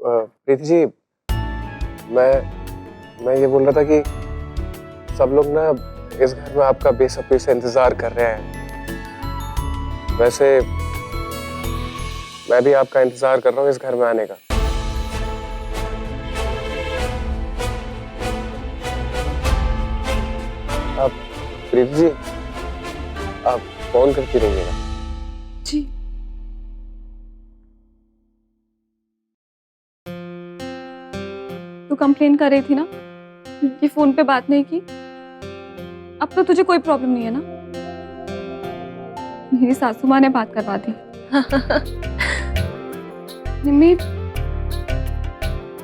प्रीति जी, मैं ये बोल रहा था कि सब लोग ना इस घर में आपका बेसब्री से इंतजार कर रहे हैं। वैसे मैं भी आपका इंतजार कर रहा हूँ इस घर में आने का। आप प्रीति जी, आप फोन करती रहिएगा। जी। तू कंप्लेन कर रही थी ना कि फोन पे बात नहीं की। अब तो तुझे कोई प्रॉब्लम नहीं है ना? मेरी सासू माँ ने बात करवा दी। निम्मी,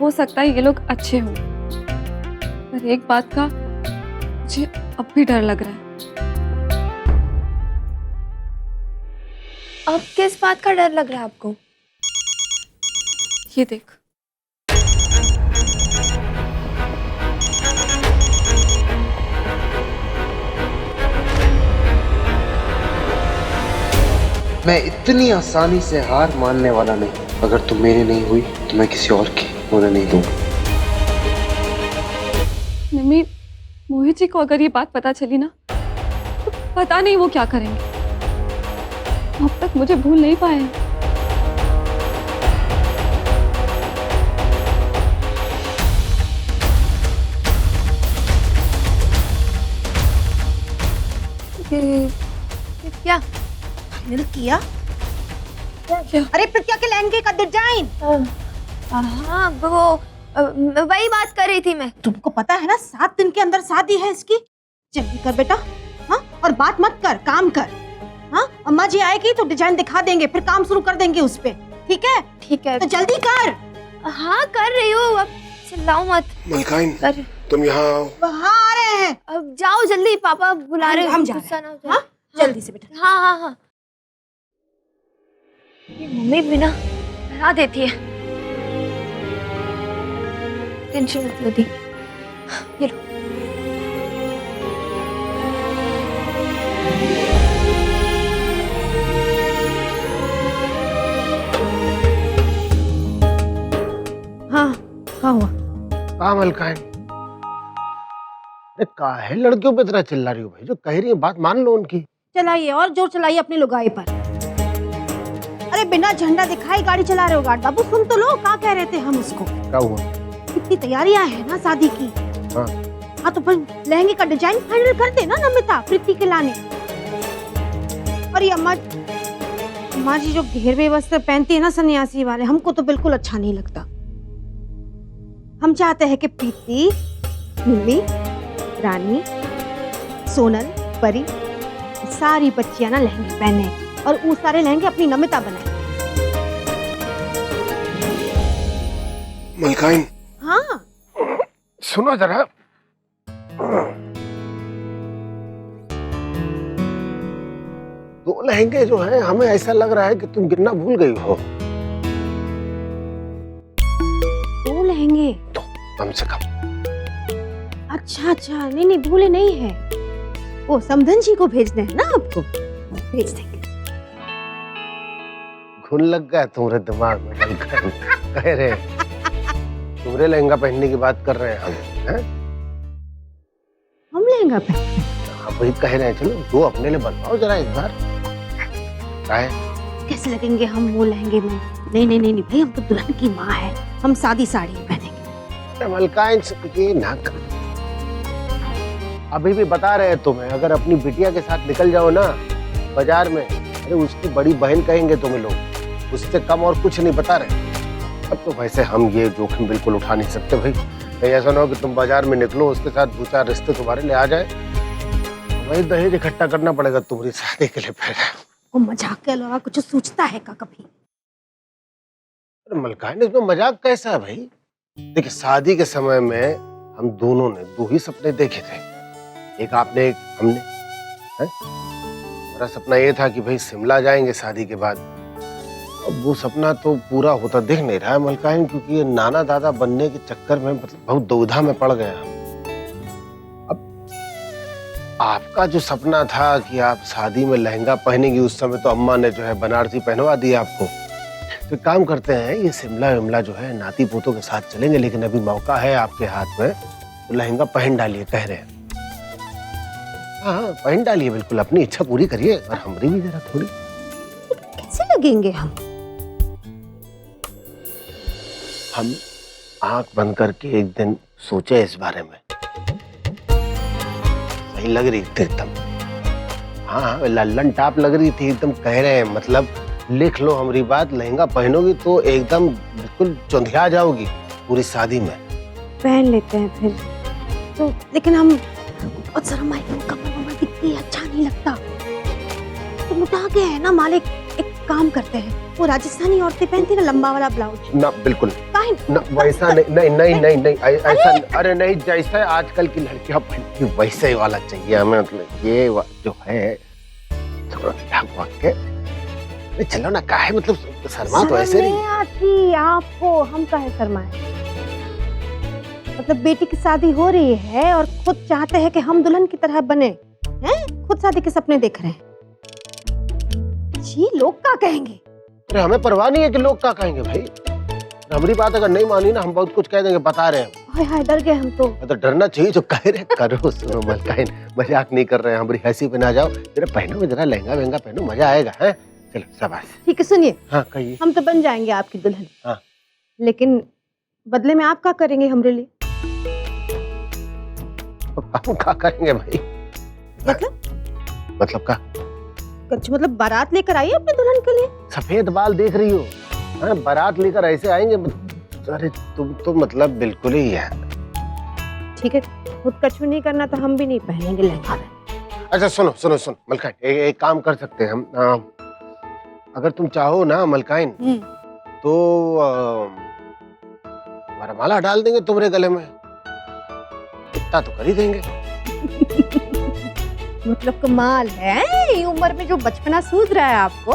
हो सकता है ये लोग अच्छे हों, पर एक बात का मुझे अब भी डर लग रहा है। अब किस बात का डर लग रहा है आपको? ये देख, मैं इतनी आसानी से हार मानने वाला नहीं। अगर तुम मेरी नहीं हुई तो मैं किसी और की होने नहीं दूंगा। निम्मी, मोहित जी को अगर ये बात पता चली ना तो पता नहीं वो क्या करेंगे। अब तक मुझे भूल नहीं पाए हैं। क्या फाइनल किया? क्या? अरे प्रज्ञा के लहंगे का डिजाइन। हाँ, वो वही बात कर रही थी मैं। तुमको पता है ना 7 दिन के अंदर शादी है इसकी। जल्दी कर बेटा। हाँ, और बात मत कर, काम कर। हाँ, अम्मा जी आएगी तो डिजाइन दिखा देंगे, फिर काम शुरू कर देंगे उस पे। ठीक है? ठीक है, तो जल्दी कर। हाँ कर रही हूँ। अब चिल्लाओ मत। मलकाइन, कर तुम यहाँ आओ। वहाँ आ रहे हैं। अब जाओ जल्दी, पापा बुला रहे हैं। हम जा गुस्सा रहे ना हैं। हो हाँ, जाए। जल्दी से बेटा। हाँ हाँ हाँ। ये मम्मी बिना डरा देती है। टेंशन मत लो दी। ये लो। हाँ, हाँ हुआ। कहाँ मलकाइन? अरे काहे लड़कियों पे तरह चिल्ला रही हो भाई? जो कह रही है बात मान लो उनकी। चलाइए और जोर चलाइए अपनी लुगाई पर। अरे बिना झंडा दिखाए गाड़ी चला रहे हो गार्ड बाबू, सुन तो लो क्या कह रहे थे हम उसको। क्या हुआ? कितनी तैयारियां है ना शादी की। हाँ। हाँ तो फिर लहंगे का डिजाइन फाइनल कर दे ना नमिता प्रीति के लाने। और ये अम्मा जी जो घेरवे वस्त्र पहनती है ना सन्यासी वाले, हमको तो बिल्कुल अच्छा नहीं लगता। हम चाहते हैं कि प्रीति, निम्मी, रानी, सोनल, परी, सारी बच्चियां ना लहंगे पहने और वो सारे लहंगे अपनी नमिता बनाए। मलकाइन, हाँ, सुनो जरा। दो लहंगे जो हैं हमें ऐसा लग रहा है कि तुम गिनना भूल गई हो। 2 लहंगे? तो कम से कम। अच्छा, नहीं भूले नहीं है। वो समधन जी को भेजने हैं ना आपको, भेज देंगे। घुन लग गया तुम्हारे दिमाग में मलकाइन। कह रहे तुम्हारे लहंगा पहनने की बात कर रहे हैं हम, हैं? हम लहंगा पहने? हाँ वही कह रहे हैं। चलो 2 अपने लिए बनवाओ जरा इस बार। कैसे लगेंगे हम वो लहंगे में? नहीं भाई, हम तो दुल्हन की माँ है, हम सादी साड़ी पहनेंगे। मलकाइन ये ना कर। अभी भी बता रहे हैं तुम्हें, अगर अपनी बिटिया के साथ निकल जाओ ना बाजार में, अरे उसकी बड़ी बहन कहेंगे तुम्हें लोग, उससे कम और कुछ नहीं बता रहे। अब तो वैसे हम ये जोखिम बिल्कुल उठा नहीं सकते भाई। कहीं ऐसा ना हो कि तुम बाजार में निकलो, उसके साथ 2-4 रिश्ते तुम्हारे लिए आ जाए, वही दहेज इकट्ठा करना पड़ेगा तुम्हारी शादी के लिए पहले। वो मजाक के अलावा कुछ सोचता है का कभी? अरे मलकाइन, इसमें मजाक कैसा है भाई? देखिए शादी के समय में हम दोनों ने 2 ही सपने देखे थे, एक आपने एक हमने। हमारा सपना ये था कि भाई शिमला जाएंगे शादी के बाद। अब वो सपना तो पूरा होता दिख नहीं रहा है मलकाइन, क्योंकि ये नाना दादा बनने के चक्कर में मतलब बहुत दुविधा में पड़ गए हम। अब आपका जो सपना था कि आप शादी में लहंगा पहनेंगी, उस समय तो अम्मा ने जो है बनारसी पहनवा दी आपको, तो एक काम करते हैं, ये शिमला विमला जो है नाती पोतों के साथ चलेंगे, लेकिन अभी मौका है आपके हाथ में, तो लहंगा पहन डालिए कह रहे हैं। हाँ हाँ पहन डालिए, बिल्कुल अपनी इच्छा पूरी करिए, और हमारी भी जरा थोड़ी। कैसे लगेंगे हम आंख बंद करके एक दिन सोचे इस बारे में। सही लग रही थी एकदम, हाँ लल्लन टाप लग रही थी एकदम, कह रहे हैं मतलब लिख लो हमारी बात, लहंगा पहनोगी तो एकदम बिल्कुल चौंधिया जाओगी पूरी शादी में। पहन लेते हैं फिर तो, लेकिन हम बहुत शर्म आएगी, कमर दिखती है, अच्छा नहीं लगता। तो मुटा के है ना मालिक, एक काम करते हैं, वो राजस्थानी औरतें पहनती ना लंबा वाला ब्लाउज। ना बिल्कुल काहे? ना, वैसा नहीं ऐसा, अरे नहीं, जैसा आजकल की लड़कियां पहनती वैसे वाला चाहिए हमें, मतलब ये जो है थोड़ा के चलो ना, काहे मतलब शर्मा तो ऐसे नहीं आती आपको, हम काहे शर्माए? मतलब बेटी की शादी हो रही है और खुद चाहते हैं कि हम दुल्हन की तरह बने, हैं? खुद शादी के सपने देख रहे हैं। जी लोग क्या कहेंगे? अरे हमें परवाह नहीं है कि लोग क्या कहेंगे भाई, हमारी बात अगर नहीं मानी ना, हम बहुत कुछ कह देंगे, बता रहे हैं। हाय हाय डर गए हम तो। तो डरना चाहिए, जो कह रहे करो। सुनो मलकाइन, मजाक नहीं कर रहे हैं, हमारी हंसी पे ना जाओ, जरा पहनो, जरा लहंगा वहंगा पहनो, मजा आएगा है। चलो शाबाश। ठीक है सुनिए, हाँ कहिए। हम तो बन जाएंगे आपकी दुल्हन, हाँ। लेकिन बदले में आप क्या करेंगे हमारे लिए? हम क्या करेंगे भाई? मतलब का कुछ मतलब बारात लेकर आइए अपने दुल्हन के लिए। सफेद बाल देख रही हो, हाँ बारात लेकर ऐसे आएंगे? अरे तुम तो मतलब बिल्कुल ही है। ठीक है, खुद कछु नहीं करना तो हम भी नहीं पहनेंगे लहंगा। अच्छा सुनो सुनो सुनो मलकाइन, एक काम कर सकते हैं हम, अगर तुम चाहो ना मलकाइन, तो वरमाला डाल देंगे तुम्हारे गले में, इतना तो कर ही देंगे। मतलब कमाल है, ये उम्र में जो बचपना सूझ रहा है आपको।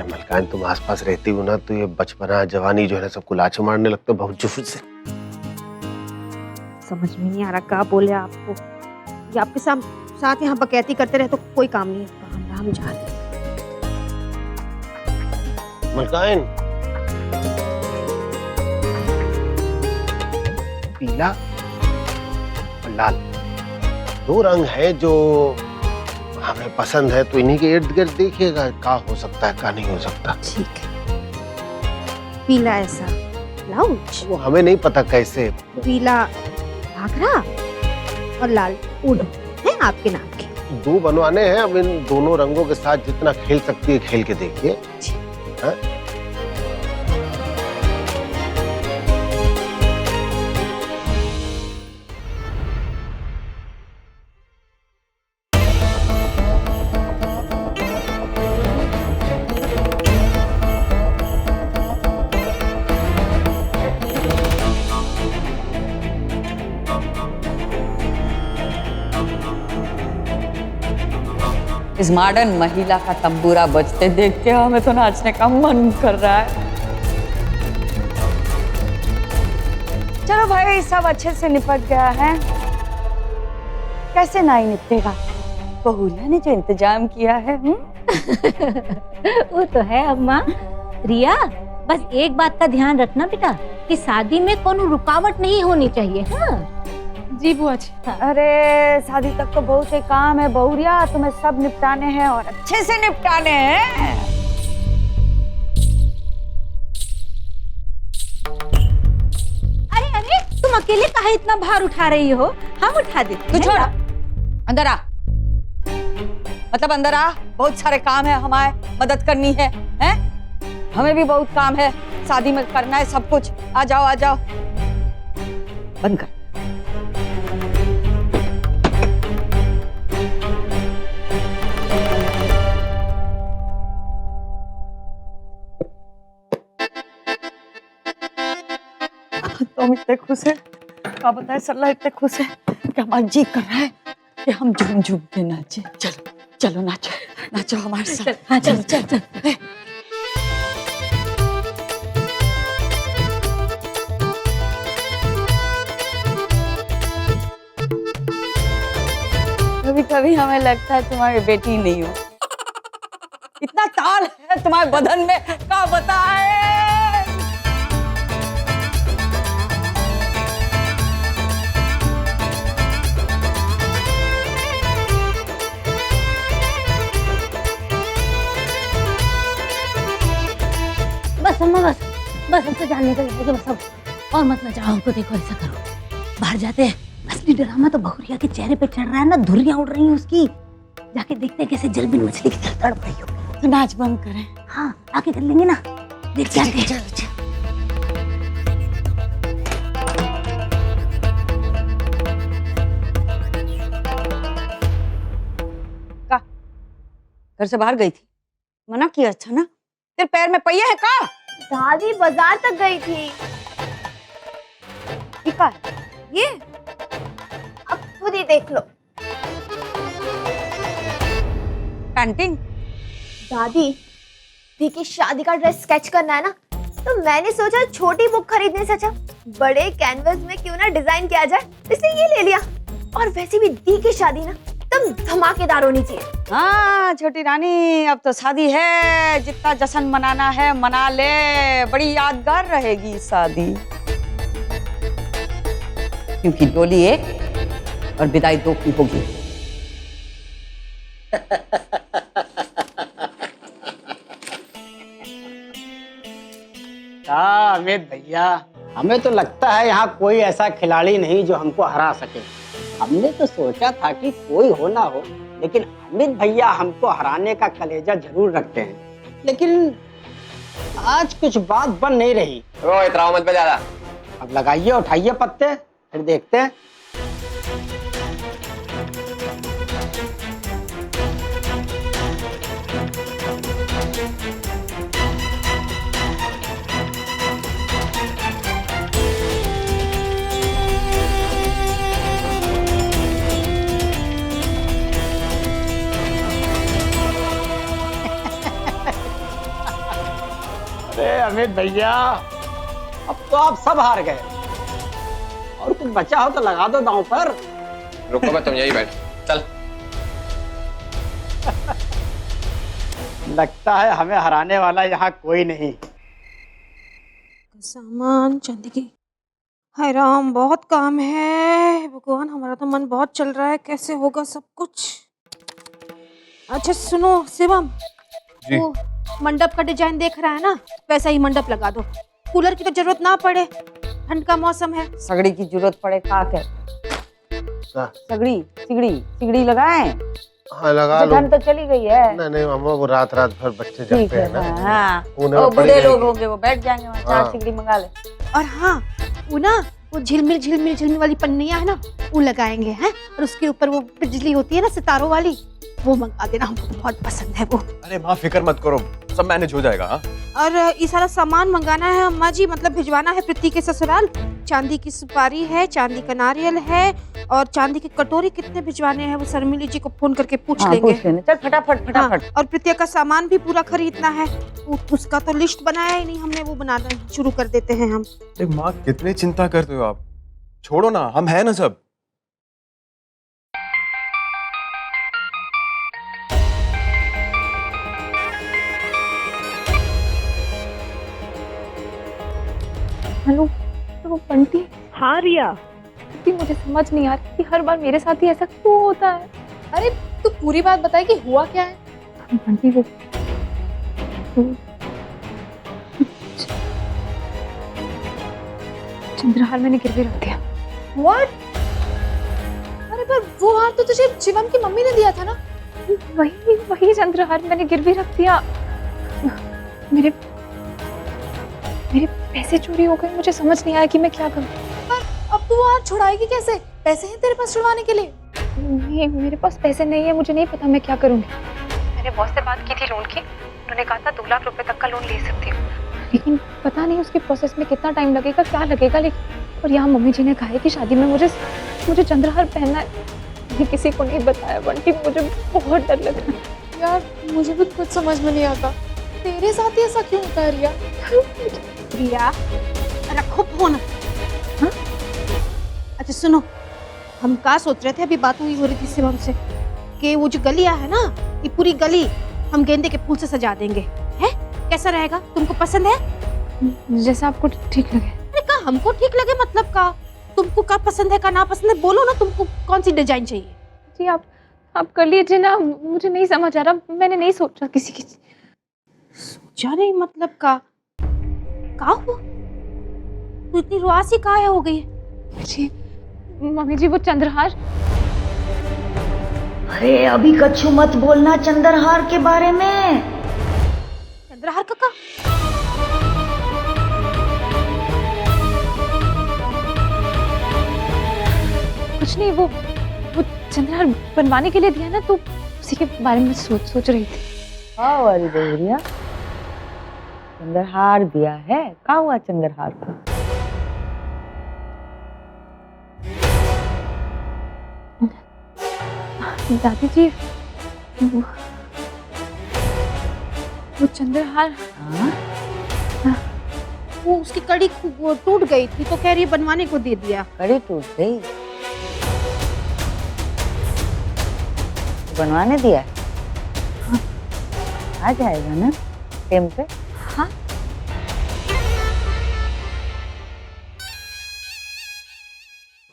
मलकाइन तुम आसपास रहती हो ना, तो ये बचपना जवानी जो है ना सबको लाछे मारने लगते हो बहुत जोर से। समझ में नहीं आ रहा क्या बोले आपको, ये आपके साथ यहाँ बकैती करते रहे तो कोई काम नहीं है। राम राम जा रहे मलकाइन, पीला और लाल दो रंग है जो हमें पसंद है, तो इन्हीं के इर्द गिर्द देखिएगा क्या हो सकता है क्या नहीं हो सकता। ठीक है, पीला ऐसा ब्लाउज, वो हमें नहीं पता कैसे, पीला घाघरा और लाल ऊन है आपके नाम के। दो बनवाने हैं, अब इन दोनों रंगों के साथ जितना खेल सकती है खेल के देखिए। हाँ? इस मॉडर्न महिला का तंबूरा बजते देख के हमें तो नाचने का मन कर रहा है। चलो भाई, सब अच्छे से निपट गया है। कैसे नहीं निपटेगा, बहुला ने जो इंतजाम किया है। वो तो है अम्मा। रिया, बस एक बात का ध्यान रखना बेटा, कि शादी में कोनो रुकावट नहीं होनी चाहिए। हाँ जी बुआ जी। अरे शादी तक तो बहुत से काम है बहुरिया, तुम्हें सब निपटाने हैं और अच्छे से निपटाने हैं। अरे अरे, तुम अकेले काहे इतना भार उठा रही हो? हम उठा देते तू हैं। छोड़, अंदर आ। मतलब अंदर आ, बहुत सारे काम है, हमारे मदद करनी है, हैं? हमें भी बहुत काम है, शादी में करना है सब कुछ। आ जाओ आ जाओ। बंद कर। तुम इतने खुश है, क्या बताए सल्ला, इतने खुश है कि हमारा जी कर रहा है कि हम झूम झूम के नाचे। चलो चलो नाचो नाचो हमारे साथ। हाँ चलो चल चल। कभी कभी हमें लगता है तुम्हारी बेटी नहीं हो, इतना ताल है तुम्हारे बदन में, क्या बताए। बस हमसे जान निकल जाएगी बस अब। और मत लजाओ हमको, देखो ऐसा करो, बाहर जाते हैं। असली ड्रामा तो बहुरिया के चेहरे पे चढ़ रहा है ना, धुर्रियां उड़ रही हैं उसकी। जाके देखते हैं कैसे जलबिन मछली की तरह तड़प रही हो। तो नाच बंद करें। हाँ आके कर लेंगे ना, देख के आते हैं। घर से बाहर गई थी, मना किया अच्छा ना। तेरे पैर में पहिया है का? दादी बाजार तक गई थी। ये का है? ये अब खुद ही देख लो। पेंटिंग? दादी दी की शादी का ड्रेस स्केच करना है ना, तो मैंने सोचा छोटी बुक खरीदने से अच्छा बड़े कैनवस में क्यों ना डिजाइन किया जाए, इसलिए ये ले लिया। और वैसे भी दी की शादी ना एकदम धमाकेदार होनी चाहिए। हाँ छोटी रानी, अब तो शादी है, जितना जश्न मनाना है मना ले, बड़ी यादगार रहेगी शादी। क्योंकि डोली एक और विदाई दो की होगी। अमित भैया, हमें तो लगता है यहाँ कोई ऐसा खिलाड़ी नहीं जो हमको हरा सके। हमने तो सोचा था कि कोई हो ना हो, लेकिन अमित भैया हमको हराने का कलेजा जरूर रखते हैं। लेकिन आज कुछ बात बन नहीं रही। इतना मत बजा। अब लगाइए, उठाइए पत्ते, फिर देखते हैं। अरे अमित भैया, अब तो आप सब हार गए। और कुछ बचा हो तो लगा दो दांव पर। रुको मैं, तुम यही बैठ। चल। लगता है हमें हराने वाला यहाँ कोई नहीं। सामान चांदी की, हाय राम बहुत काम है भगवान, हमारा तो मन बहुत चल रहा है, कैसे होगा सब कुछ। अच्छा सुनो शिवम, जी। वो मंडप का डिजाइन देख रहा है ना, वैसा ही मंडप लगा दो। कूलर की तो जरूरत ना पड़े, ठंड का मौसम है। सगड़ी की जरूरत पड़े का क्या? सगड़ी सिगड़ी सिगड़ी लगाएं? हाँ लगा लो। ठंड तो चली गई है। नहीं अम्मा, वो रात भर बच्चे जगते हैं ना। हाँ, उन्हें वो पड़ी बूढ़े रहेगी। लोग होंगे, वो बैठ जाएंगे वहाँ। हाँ। 4 सिगड़ी मंगा ले। और हाँ वो ना, वो झिलमिल झिलमिल झिलमिल वाली पन्नियां है ना, वो लगाएंगे हैं। और उसके ऊपर वो बिजली होती है ना सितारों वाली, वो मंगा देना, हमको बहुत पसंद है वो। अरे माँ फिक्र मत करो, सब मैनेज हो जाएगा। हाँ? और ये सारा सामान मंगाना है अम्मा जी, मतलब भिजवाना है प्रीति के ससुराल। चांदी की सुपारी है, चांदी का नारियल है, और चांदी की कटोरी कितने भिजवाने हैं वो शर्मिली जी को फोन करके पूछ लेंगे। पूछ लेना। चल फटाफट फटाफट। हाँ, और प्रीतिया का सामान भी पूरा खरीदना है, उसका तो लिस्ट बनाया ही नहीं हमने, वो बनाना शुरू कर देते हैं हम। अरे माँ कितनी चिंता करते हो आप, छोड़ो ना, हम हैं ना सब। हेलो, तो वो बंटी? हाँ रिया, मुझे समझ नहीं आ रही कि हर बार मेरे साथ ही ऐसा क्यों होता है। अरे तू पूरी बात बताए कि हुआ क्या है। बंटी वो चंद्रहार मैंने गिरवी रख दिया। What? अरे पर वो हार तो तुझे शिवम की मम्मी ने दिया था ना। वही चंद्रहार मैंने गिरवी रख दिया। मेरे पैसे चोरी हो गए, मुझे समझ नहीं आया कि मैं क्या करूं। पर अब तू वो हार छुड़ाएगी कैसे? पैसे हैं तेरे पास छुड़वाने के लिए? नहीं, मेरे पास पैसे नहीं है, मुझे नहीं पता मैं क्या करूंगी। मैंने बॉस से बात की थी लोन की, उन्होंने कहा था 2 लाख रुपए तक का लोन ले सकती हूँ, लेकिन पता नहीं उसके प्रोसेस में कितना टाइम लगेगा, क्या लगेगा। लेकिन और यहाँ मम्मी जी ने कहा है कि शादी में मुझे चंद्रहार पहनना है। मैंने किसी को नहीं बताया बंटी, मुझे बहुत डर लग रहा है। यार मुझे भी कुछ समझ में नहीं आता, तेरे साथ ही ऐसा क्यों होता है रिया? रिया रखो फोन। हाँ? अच्छा सुनो, हम क्या सोच रहे थे, अभी बात हुई हो रही थी शिवम से कि वो जो गलियां है ना, ये पूरी गली हम गेंदे के फूल से सजा देंगे, हैं? कैसा रहेगा, तुमको पसंद है? जैसा आपको ठीक लगे। अरे का हमको ठीक लगे मतलब का, तुमको क्या पसंद है का ना पसंद है, बोलो ना तुमको कौन सी डिजाइन चाहिए। जी आप कर लीजिए ना, मुझे नहीं समझ आ रहा, मैंने नहीं सोचा किसी की। सोचा नहीं मतलब का, का हुआ? तू इतनी रुआसी काहे हो गई? जी मम्मी जी वो चंद्रहार। अरे अभी कछु मत बोलना चंद्रहार के बारे में। चंद्रहार काका? कुछ नहीं, वो चंद्रहार बनवाने के लिए दिया ना, तो उसी के बारे में सोच रही थी। हाँ वाली बहुरिया, चंद्रहार दिया है? क्या हुआ चंद्रहार को? दादी जी वो चंद्रहार, हाँ? वो उसकी कड़ी वो टूट गई थी तो कह रही है बनवाने को दे दिया। कड़ी टूट गई, बनवाने दिया? हाँ। आ जाएगा ना टाइम पे? हाँ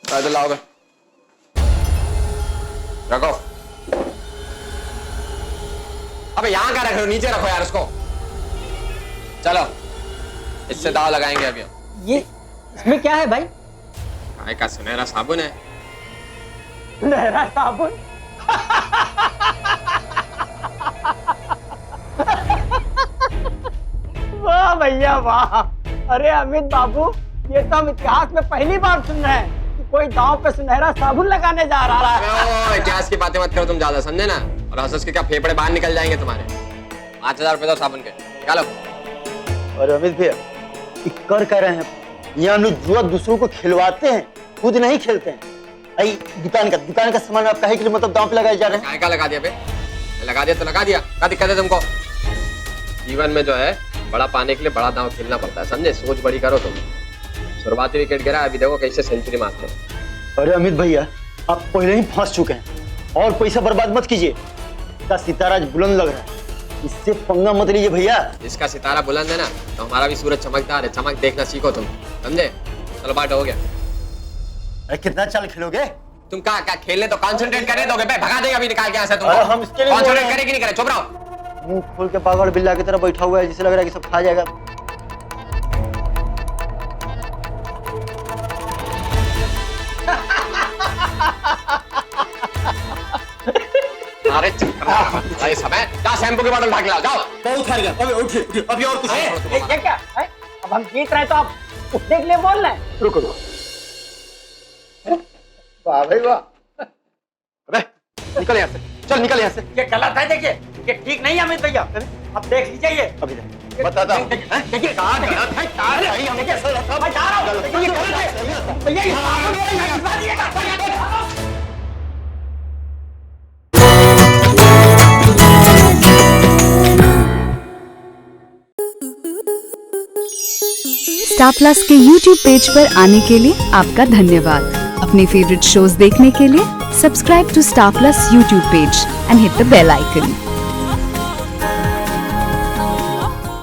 पैदल लाओगे? रखो। अबे यहाँ क्या रख रहे हो? नीचे रखो यार उसको। चलो इससे दाव लगाएंगे अभी। ये इसमें क्या है भाई? काय का सुनहरा साबुन है। लहरा साबुन? वाह भैया वाह। अरे अमित बाबू, ये तो हम इतिहास में पहली बार सुन रहे हैं कि कोई दांव पे सुनहरा साबुन लगाने जा रहा है। इतिहास की बातें मत करो तुम ज्यादा, समझे ना? और हंस के क्या फेफड़े बाहर निकल जाएंगे तुम्हारे। 5000 रुपए दो साबुन के, निकालो। और अमित भैया कर कह रहे हैं, यहाँ जुआ दूसरों को खिलवाते हैं, खुद नहीं खेलते हैं। आई दुकान का सामान आप काहे के लिए मतलब दांव पे लगाए जा रहे हैं? काय का लगा दिया बे? लगा दिया तो लगा दिया, क्या दिक्कत है तुमको? जीवन में जो है बड़ा पाने के लिए बड़ा दांव खेलना पड़ता है, समझे? सोच बड़ी करो तुम। शुरुआती विकेट गिरा, अभी देखो कैसे सेंचुरी मारते हैं। अरे अमित भैया, आप पहले ही फंस चुके हैं और पैसा बर्बाद मत कीजिए। इसका सितारा आज बुलंद लग रहा है, इससे पंगा मत लीजिए भैया। इसका सितारा बुलंद है ना, तो हमारा भी सूरज चमकदार है। चमक देखना सीखो तुम, समझे? चलो बाट हो गया। अरे कितना चाल खेलोगे तुम? क्या खेलने तो कंसंट्रेट करने दोगे बे? भगा देगा अभी निकाल के यहाँ से तुमको। अरे हम इसके लिए कंसंट्रेट करे कि नहीं करे? चुप रहो। मुंह खोल के पागल बिल्ला की तरह बैठा हुआ है, जिसे लग रहा है कि सब खा जाएगा। अरे चक्कर समय, जा शैम्पू की बोतल ढाक लाओ, जाओ। बहुत खा गया, अभी उठिए, अभी और कुछ ये क्या है? अब हम जीत रहे हैं तो आप उठने के लिए बोल रहे हैं? रुको। वाह भाई वाह। अबे निकल यहाँ से, चल निकल यहाँ से। ये गलत है, देखिए ये ठीक नहीं है अमित भैया। अब देख लीजिए ये। अभी बताता हूँ। देखिए कहाँ गलत है, क्या है? हम देखिए मैं जा रहा हूँ, देखिए ये गलत है भैया। स्टार प्लस के YouTube पेज पर आने के लिए आपका धन्यवाद। अपने फेवरेट शोज देखने के लिए subscribe to Star Plus YouTube page and hit the bell icon.